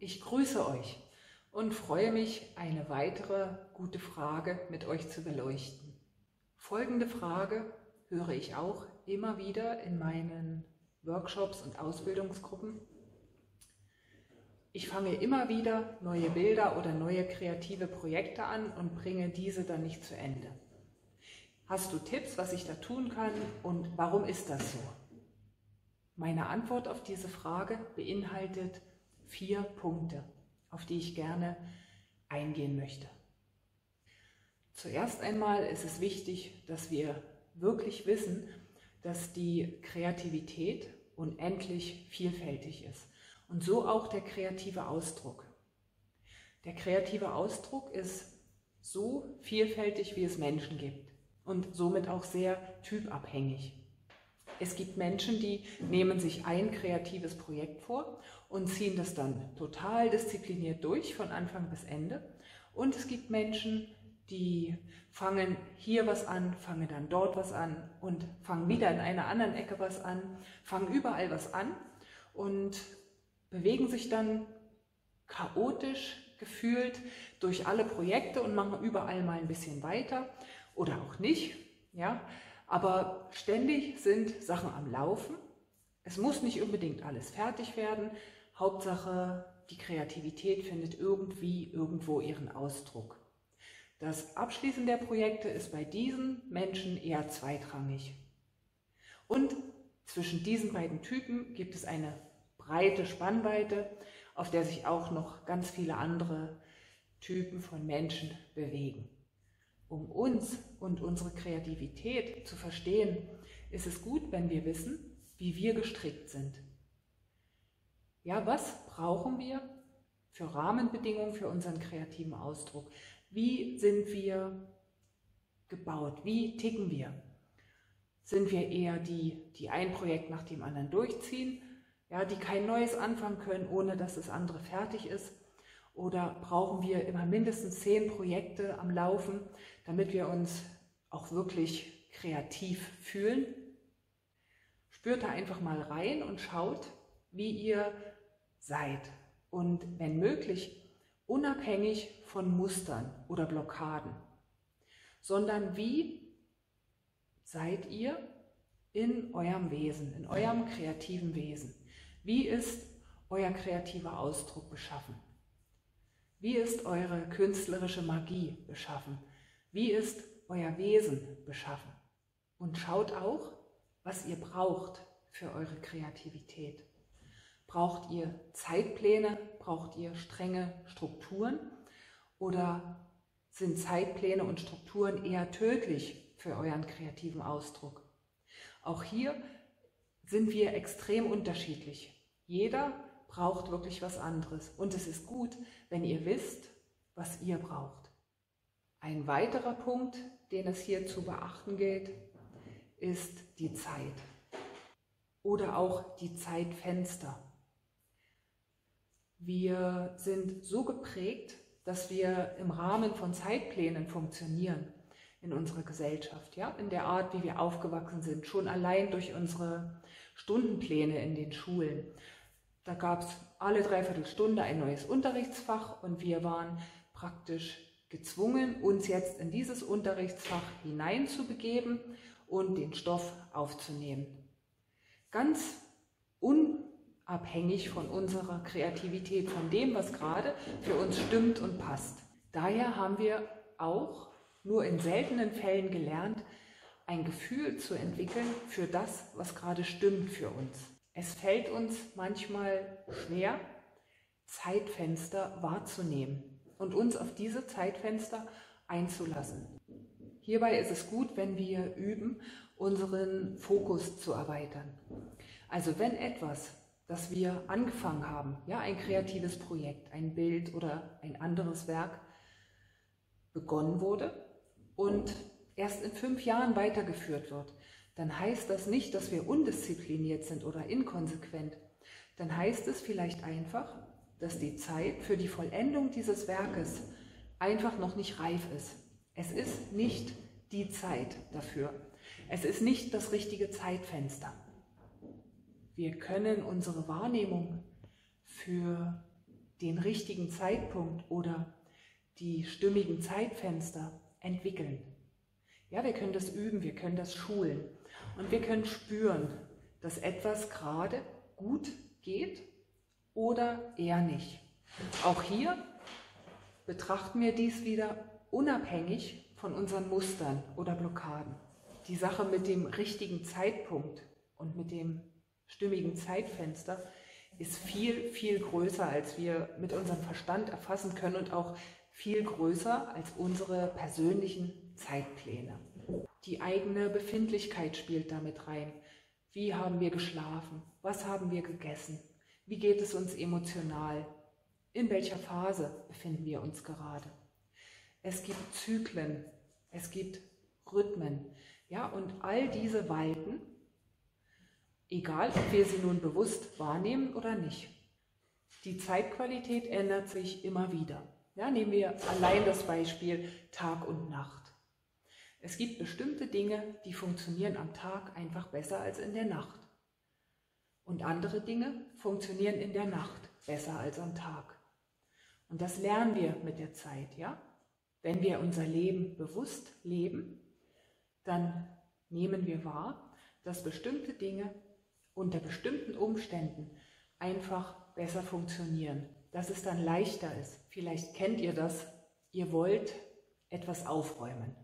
Ich grüße euch und freue mich, eine weitere gute Frage mit euch zu beleuchten. Folgende Frage höre ich auch immer wieder in meinen Workshops und Ausbildungsgruppen. Ich fange immer wieder neue Bilder oder neue kreative Projekte an und bringe diese dann nicht zu Ende. Hast du Tipps, was ich da tun kann und warum ist das so? Meine Antwort auf diese Frage beinhaltet 4 Punkte, auf die ich gerne eingehen möchte. Zuerst einmal ist es wichtig, dass wir wirklich wissen, dass die Kreativität unendlich vielfältig ist und so auch der kreative Ausdruck. Der kreative Ausdruck ist so vielfältig, wie es Menschen gibt und somit auch sehr typabhängig. Es gibt Menschen, die nehmen sich ein kreatives Projekt vor und ziehen das dann total diszipliniert durch, von Anfang bis Ende. Und es gibt Menschen, die fangen hier was an, fangen dann dort was an und fangen wieder in einer anderen Ecke was an, fangen überall was an und bewegen sich dann chaotisch gefühlt durch alle Projekte und machen überall mal ein bisschen weiter oder auch nicht, ja. Aber ständig sind Sachen am Laufen. Es muss nicht unbedingt alles fertig werden. Hauptsache, die Kreativität findet irgendwie irgendwo ihren Ausdruck. Das Abschließen der Projekte ist bei diesen Menschen eher zweitrangig. Und zwischen diesen beiden Typen gibt es eine breite Spannweite, auf der sich auch noch ganz viele andere Typen von Menschen bewegen. Um uns und unsere Kreativität zu verstehen, ist es gut, wenn wir wissen, wie wir gestrickt sind. Ja, was brauchen wir für Rahmenbedingungen für unseren kreativen Ausdruck? Wie sind wir gebaut? Wie ticken wir? Sind wir eher die ein Projekt nach dem anderen durchziehen, ja, die kein neues anfangen können, ohne dass das andere fertig ist? Oder brauchen wir immer mindestens 10 Projekte am Laufen, damit wir uns auch wirklich kreativ fühlen? Spürt da einfach mal rein und schaut, wie ihr seid. Und wenn möglich, unabhängig von Mustern oder Blockaden, sondern wie seid ihr in eurem Wesen, in eurem kreativen Wesen? Wie ist euer kreativer Ausdruck beschaffen? Wie ist eure künstlerische Magie beschaffen? Wie ist euer Wesen beschaffen? Und schaut auch, was ihr braucht für eure Kreativität. Braucht ihr Zeitpläne? Braucht ihr strenge Strukturen? Oder sind Zeitpläne und Strukturen eher tödlich für euren kreativen Ausdruck? Auch hier sind wir extrem unterschiedlich. Jeder braucht wirklich was anderes. Und es ist gut, wenn ihr wisst, was ihr braucht. Ein weiterer Punkt, den es hier zu beachten gilt, ist die Zeit oder auch die Zeitfenster. Wir sind so geprägt, dass wir im Rahmen von Zeitplänen funktionieren in unserer Gesellschaft, ja? In der Art, wie wir aufgewachsen sind, schon allein durch unsere Stundenpläne in den Schulen. Da gab es alle Dreiviertelstunde ein neues Unterrichtsfach und wir waren praktisch gezwungen, uns jetzt in dieses Unterrichtsfach hineinzubegeben und den Stoff aufzunehmen. Ganz unabhängig von unserer Kreativität, von dem, was gerade für uns stimmt und passt. Daher haben wir auch nur in seltenen Fällen gelernt, ein Gefühl zu entwickeln für das, was gerade stimmt für uns. Es fällt uns manchmal schwer, Zeitfenster wahrzunehmen und uns auf diese Zeitfenster einzulassen. Hierbei ist es gut, wenn wir üben, unseren Fokus zu erweitern. Also wenn etwas, das wir angefangen haben, ja, ein kreatives Projekt, ein Bild oder ein anderes Werk begonnen wurde und erst in 5 Jahren weitergeführt wird, dann heißt das nicht, dass wir undiszipliniert sind oder inkonsequent. Dann heißt es vielleicht einfach, dass die Zeit für die Vollendung dieses Werkes einfach noch nicht reif ist. Es ist nicht die Zeit dafür. Es ist nicht das richtige Zeitfenster. Wir können unsere Wahrnehmung für den richtigen Zeitpunkt oder die stimmigen Zeitfenster entwickeln. Ja, wir können das üben, wir können das schulen und wir können spüren, dass etwas gerade gut geht oder eher nicht. Auch hier betrachten wir dies wieder unabhängig von unseren Mustern oder Blockaden. Die Sache mit dem richtigen Zeitpunkt und mit dem stimmigen Zeitfenster ist viel, viel größer, als wir mit unserem Verstand erfassen können und auch viel größer als unsere persönlichen Zeitpläne. Die eigene Befindlichkeit spielt damit rein. Wie haben wir geschlafen? Was haben wir gegessen? Wie geht es uns emotional? In welcher Phase befinden wir uns gerade? Es gibt Zyklen, es gibt Rhythmen, ja, und all diese walten, egal ob wir sie nun bewusst wahrnehmen oder nicht. Die Zeitqualität ändert sich immer wieder. Ja, nehmen wir allein das Beispiel Tag und Nacht. Es gibt bestimmte Dinge, die funktionieren am Tag einfach besser als in der Nacht. Und andere Dinge funktionieren in der Nacht besser als am Tag. Und das lernen wir mit der Zeit, ja? Wenn wir unser Leben bewusst leben, dann nehmen wir wahr, dass bestimmte Dinge unter bestimmten Umständen einfach besser funktionieren, dass es dann leichter ist. Vielleicht kennt ihr das, ihr wollt etwas aufräumen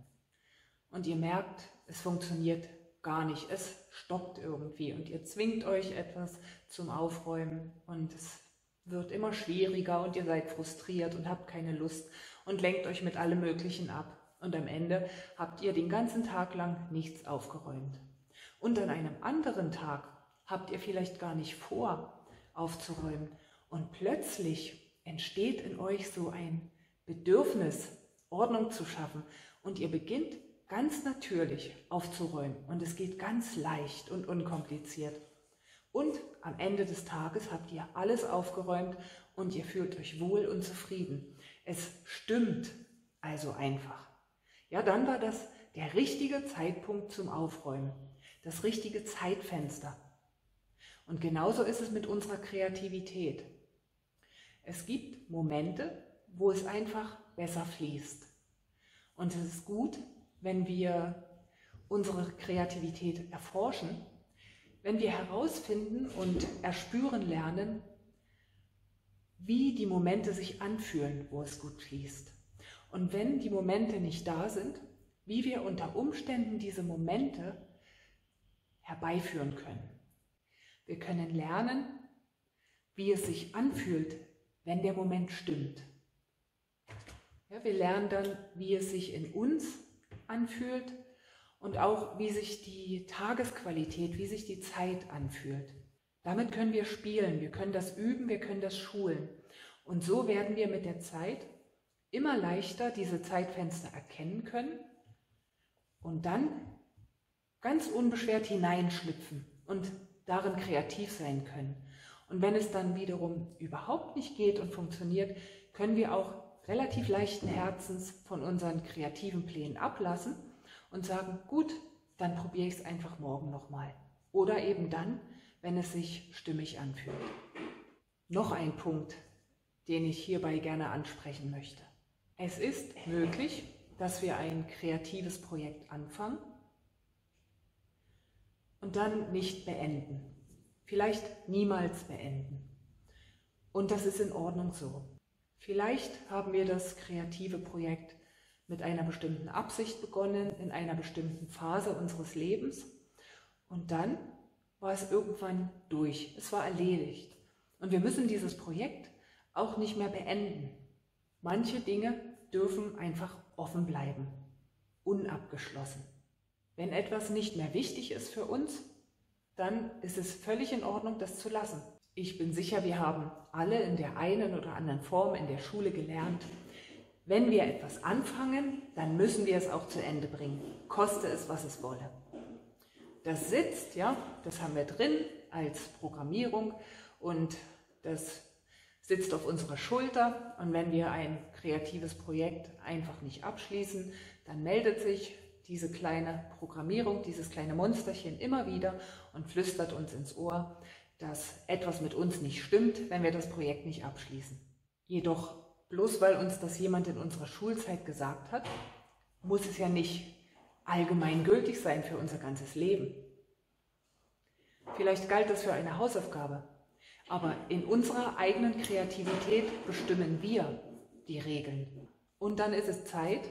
und ihr merkt, es funktioniert gar nicht, es stoppt irgendwie und ihr zwingt euch etwas zum Aufräumen und es wird immer schwieriger und ihr seid frustriert und habt keine Lust und lenkt euch mit allem Möglichen ab. Und am Ende habt ihr den ganzen Tag lang nichts aufgeräumt. Und an einem anderen Tag habt ihr vielleicht gar nicht vor, aufzuräumen. Und plötzlich entsteht in euch so ein Bedürfnis, Ordnung zu schaffen. Und ihr beginnt ganz natürlich aufzuräumen. Und es geht ganz leicht und unkompliziert. Und am Ende des Tages habt ihr alles aufgeräumt und ihr fühlt euch wohl und zufrieden. Es stimmt also einfach. Ja, dann war das der richtige Zeitpunkt zum Aufräumen, das richtige Zeitfenster. Und genauso ist es mit unserer Kreativität. Es gibt Momente, wo es einfach besser fließt. Und es ist gut, wenn wir unsere Kreativität erforschen, wenn wir herausfinden und erspüren lernen, wie die Momente sich anfühlen, wo es gut fließt. Und wenn die Momente nicht da sind, wie wir unter Umständen diese Momente herbeiführen können. Wir können lernen, wie es sich anfühlt, wenn der Moment stimmt. Ja, wir lernen dann, wie es sich in uns anfühlt und auch, wie sich die Tagesqualität, wie sich die Zeit anfühlt. Damit können wir spielen, wir können das üben, wir können das schulen. Und so werden wir mit der Zeit immer leichter diese Zeitfenster erkennen können und dann ganz unbeschwert hineinschlüpfen und darin kreativ sein können. Und wenn es dann wiederum überhaupt nicht geht und funktioniert, können wir auch relativ leichten Herzens von unseren kreativen Plänen ablassen und sagen, gut, dann probiere ich es einfach morgen nochmal. Oder eben dann, wenn es sich stimmig anfühlt. Noch ein Punkt, den ich hierbei gerne ansprechen möchte. Es ist möglich, dass wir ein kreatives Projekt anfangen und dann nicht beenden. Vielleicht niemals beenden. Und das ist in Ordnung so. Vielleicht haben wir das kreative Projekt mit einer bestimmten Absicht begonnen, in einer bestimmten Phase unseres Lebens. Und dann war es irgendwann durch. Es war erledigt. Und wir müssen dieses Projekt auch nicht mehr beenden. Manche Dinge dürfen einfach offen bleiben, unabgeschlossen. Wenn etwas nicht mehr wichtig ist für uns, dann ist es völlig in Ordnung, das zu lassen. Ich bin sicher, wir haben alle in der einen oder anderen Form in der Schule gelernt, wenn wir etwas anfangen, dann müssen wir es auch zu Ende bringen, koste es, was es wolle. Das sitzt, ja, das haben wir drin als Programmierung und das sitzt auf unserer Schulter und wenn wir ein kreatives Projekt einfach nicht abschließen, dann meldet sich diese kleine Programmierung, dieses kleine Monsterchen immer wieder und flüstert uns ins Ohr, dass etwas mit uns nicht stimmt, wenn wir das Projekt nicht abschließen. Jedoch, bloß weil uns das jemand in unserer Schulzeit gesagt hat, muss es ja nicht allgemein gültig sein für unser ganzes Leben. Vielleicht galt das für eine Hausaufgabe, aber in unserer eigenen Kreativität bestimmen wir die Regeln. Und dann ist es Zeit,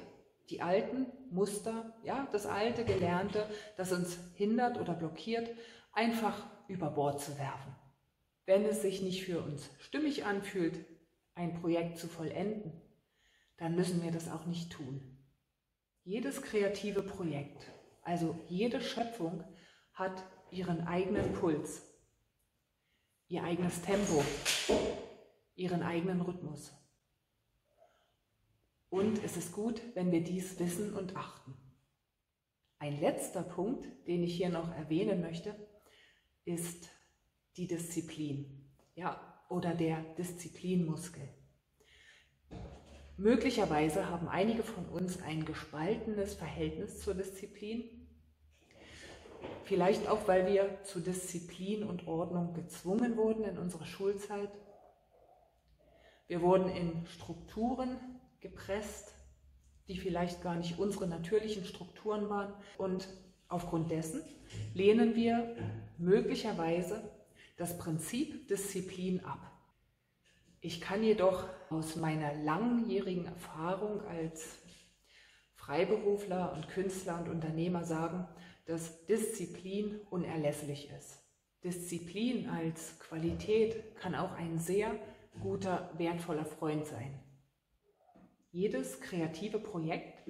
die alten Muster, ja, das alte Gelernte, das uns hindert oder blockiert, einfach über Bord zu werfen. Wenn es sich nicht für uns stimmig anfühlt, ein Projekt zu vollenden, dann müssen wir das auch nicht tun. Jedes kreative Projekt, also jede Schöpfung, hat ihren eigenen Puls, ihr eigenes Tempo, ihren eigenen Rhythmus. Und es ist gut, wenn wir dies wissen und achten. Ein letzter Punkt, den ich hier noch erwähnen möchte, ist die Disziplin, ja, oder der Disziplinmuskel. Möglicherweise haben einige von uns ein gespaltenes Verhältnis zur Disziplin. Vielleicht auch, weil wir zu Disziplin und Ordnung gezwungen wurden in unserer Schulzeit. Wir wurden in Strukturen gepresst, die vielleicht gar nicht unsere natürlichen Strukturen waren. Und aufgrund dessen lehnen wir möglicherweise das Prinzip Disziplin ab. Ich kann jedoch aus meiner langjährigen Erfahrung als Freiberufler und Künstler und Unternehmer sagen, dass Disziplin unerlässlich ist. Disziplin als Qualität kann auch ein sehr guter, wertvoller Freund sein. Jedes kreative Projekt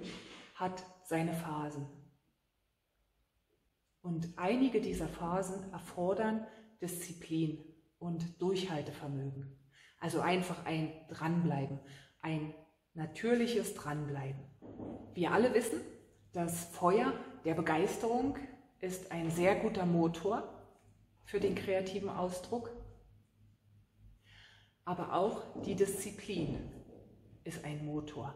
hat seine Phasen. Und einige dieser Phasen erfordern Disziplin und Durchhaltevermögen. Also einfach ein Dranbleiben, ein natürliches Dranbleiben. Wir alle wissen, das Feuer der Begeisterung ist ein sehr guter Motor für den kreativen Ausdruck, aber auch die Disziplin ist ein Motor.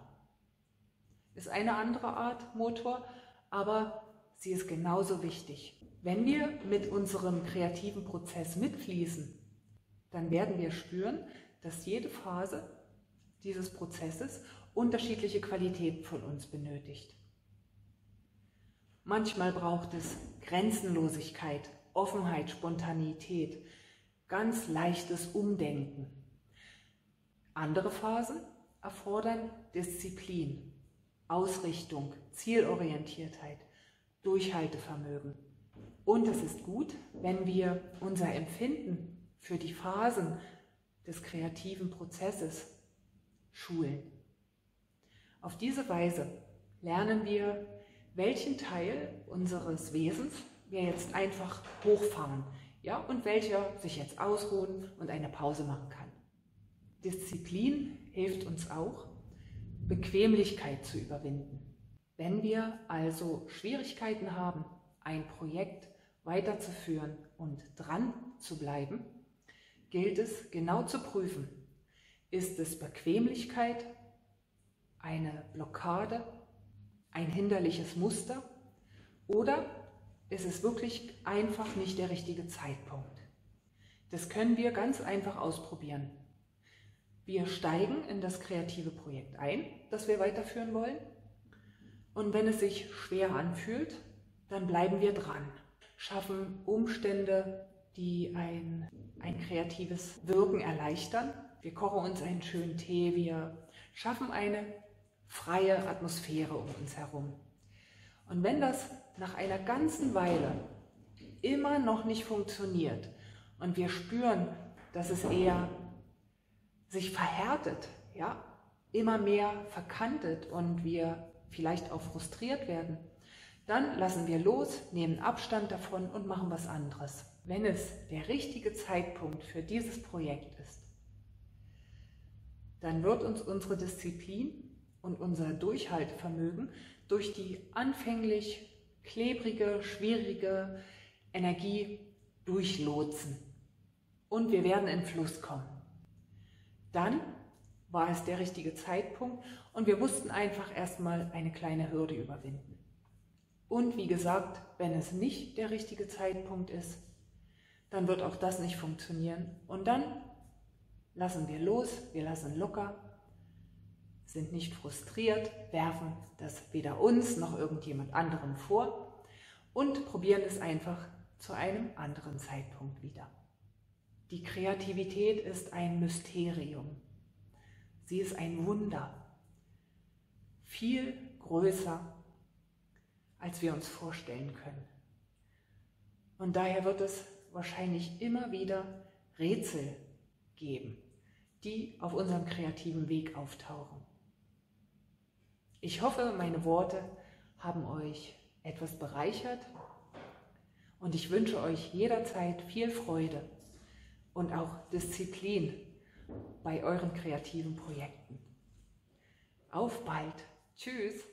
Ist eine andere Art Motor, aber sie ist genauso wichtig. Wenn wir mit unserem kreativen Prozess mitfließen, dann werden wir spüren, dass jede Phase dieses Prozesses unterschiedliche Qualitäten von uns benötigt. Manchmal braucht es Grenzenlosigkeit, Offenheit, Spontanität, ganz leichtes Umdenken. Andere Phasen erfordern Disziplin, Ausrichtung, Zielorientiertheit, Durchhaltevermögen. Und es ist gut, wenn wir unser Empfinden für die Phasen des kreativen Prozesses schulen. Auf diese Weise lernen wir, welchen Teil unseres Wesens wir jetzt einfach hochfahren, ja, und welcher sich jetzt ausruhen und eine Pause machen kann. Disziplin hilft uns auch, Bequemlichkeit zu überwinden. Wenn wir also Schwierigkeiten haben, ein Projekt weiterzuführen und dran zu bleiben, gilt es genau zu prüfen, ist es Bequemlichkeit, eine Blockade, ein hinderliches Muster oder ist es wirklich einfach nicht der richtige Zeitpunkt? Das können wir ganz einfach ausprobieren. Wir steigen in das kreative Projekt ein, das wir weiterführen wollen. Und wenn es sich schwer anfühlt, dann bleiben wir dran, schaffen Umstände, die ein kreatives Wirken erleichtern. Wir kochen uns einen schönen Tee, wir schaffen eine freie Atmosphäre um uns herum. Und wenn das nach einer ganzen Weile immer noch nicht funktioniert und wir spüren, dass es eher sich verhärtet, ja, immer mehr verkantet und wir vielleicht auch frustriert werden, dann lassen wir los, nehmen Abstand davon und machen was anderes. Wenn es der richtige Zeitpunkt für dieses Projekt ist, dann wird uns unsere Disziplin und unser Durchhaltevermögen durch die anfänglich klebrige, schwierige Energie durchlotsen und wir werden in Fluss kommen. Dann war es der richtige Zeitpunkt und wir mussten einfach erstmal eine kleine Hürde überwinden. Und wie gesagt, wenn es nicht der richtige Zeitpunkt ist, dann wird auch das nicht funktionieren und dann lassen wir los, wir lassen locker, sind nicht frustriert, werfen das weder uns noch irgendjemand anderem vor und probieren es einfach zu einem anderen Zeitpunkt wieder. Die Kreativität ist ein Mysterium. Sie ist ein Wunder. Viel größer, als wir uns vorstellen können. Und daher wird es wahrscheinlich immer wieder Rätsel geben, die auf unserem kreativen Weg auftauchen. Ich hoffe, meine Worte haben euch etwas bereichert und ich wünsche euch jederzeit viel Freude und auch Disziplin bei euren kreativen Projekten. Auf bald! Tschüss!